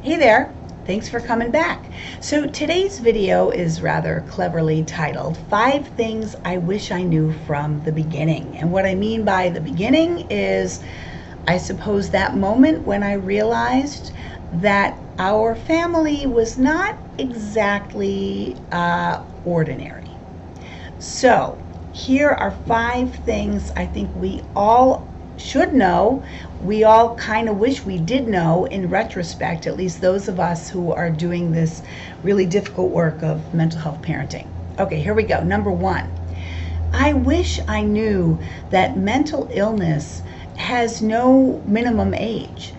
Hey there, thanks for coming back. So today's video is rather cleverly titled 5 Things I Wish I Knew from the Beginning. And what I mean by the beginning is, I suppose, that moment when I realized that our family was not exactly ordinary. So here are 5 things I think we all should know. We all kind of wish we did know in retrospect, at least those of us who are doing this really difficult work of mental health parenting. Okay, here we go. Number 1, I wish I knew that mental illness has no minimum age.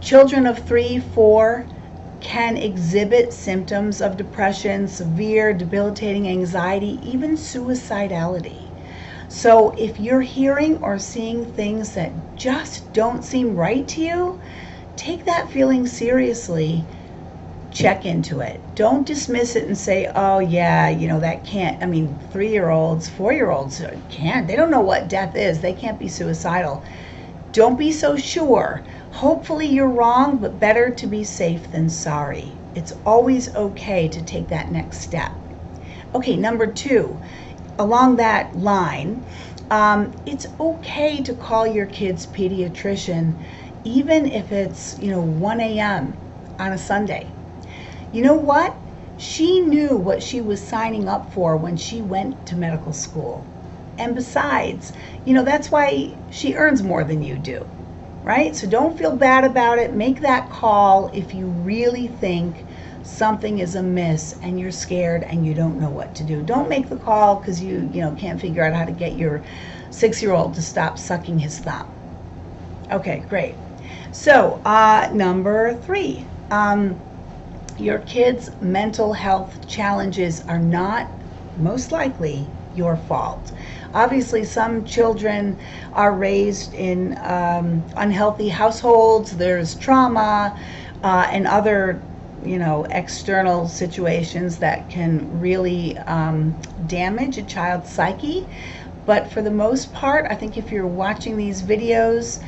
Children of 3, 4 can exhibit symptoms of depression, severe debilitating anxiety, even suicidality. So if you're hearing or seeing things that just don't seem right to you, take that feeling seriously. Check into it. Don't dismiss it and say, oh yeah, you know, that can't, 3-year-olds, 4-year-olds can't, they don't know what death is, they can't be suicidal. Don't be so sure. Hopefully you're wrong, but better to be safe than sorry. It's always okay to take that next step. Okay, number 2, along that line, it's okay to call your kid's pediatrician, even if it's 1 a.m. on a Sunday. You know what? She knew what she was signing up for when she went to medical school. And besides, that's why she earns more than you do, right? So don't feel bad about it. Make that call if you really think something is amiss and you're scared and you don't know what to do. Don't make the call because you can't figure out how to get your 6-year-old to stop sucking his thumb. Okay, great. So number 3, your kids' mental health challenges are not most likely your fault. Obviously, some children are raised in unhealthy households. There's trauma and other external situations that can really damage a child's psyche. But for the most part, I think if you're watching these videos,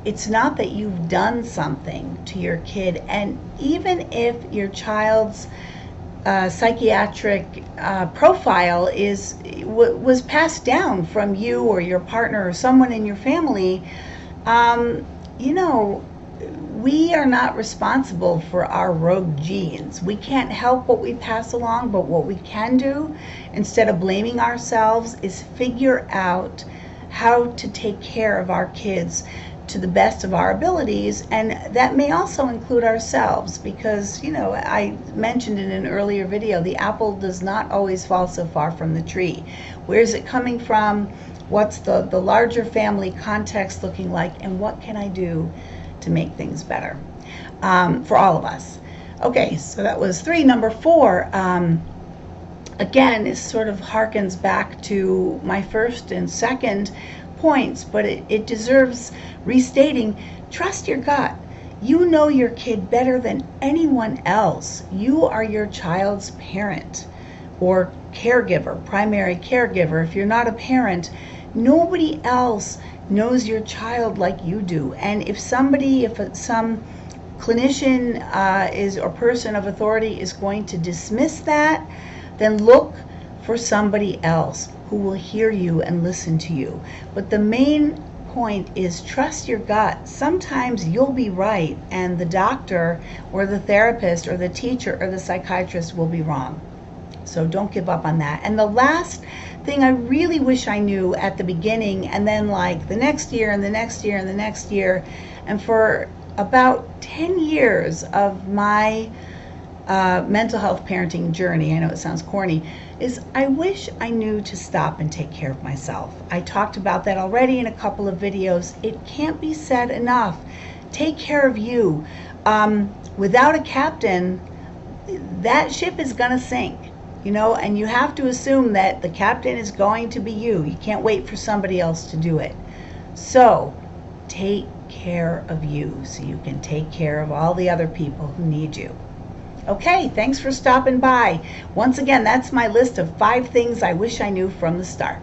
it's not that you've done something to your kid. And even if your child's psychiatric profile was passed down from you or your partner or someone in your family, we are not responsible for our rogue genes. We can't help what we pass along, but what we can do, instead of blaming ourselves, is figure out how to take care of our kids to the best of our abilities. And that may also include ourselves, because I mentioned in an earlier video, the apple does not always fall so far from the tree. Where is it coming from? What's the larger family context looking like, and what can I do to make things better for all of us? Okay, so that was 3. Number 4, again, it sort of harkens back to my first and second points, but it deserves restating. Trust your gut. You know your kid better than anyone else. You are your child's parent or caregiver, primary caregiver. If you're not a parent, nobody else knows your child like you do. And if some clinician or person of authority is going to dismiss that, then look for somebody else who will hear you and listen to you. But the main point is trust your gut. Sometimes you'll be right and the doctor or the therapist or the teacher or the psychiatrist will be wrong. So don't give up on that. And the last thing I really wish I knew at the beginning, and then like the next year and the next year and the next year, and for about 10 years of my mental health parenting journey, I know it sounds corny, is I wish I knew to stop and take care of myself. I talked about that already in a couple of videos. It can't be said enough. Take care of you. Without a captain, that ship is gonna sink, and you have to assume that the captain is going to be you. You can't wait for somebody else to do it. So take care of you so you can take care of all the other people who need you. Okay, thanks for stopping by. Once again, that's my list of 5 things I wish I knew from the start.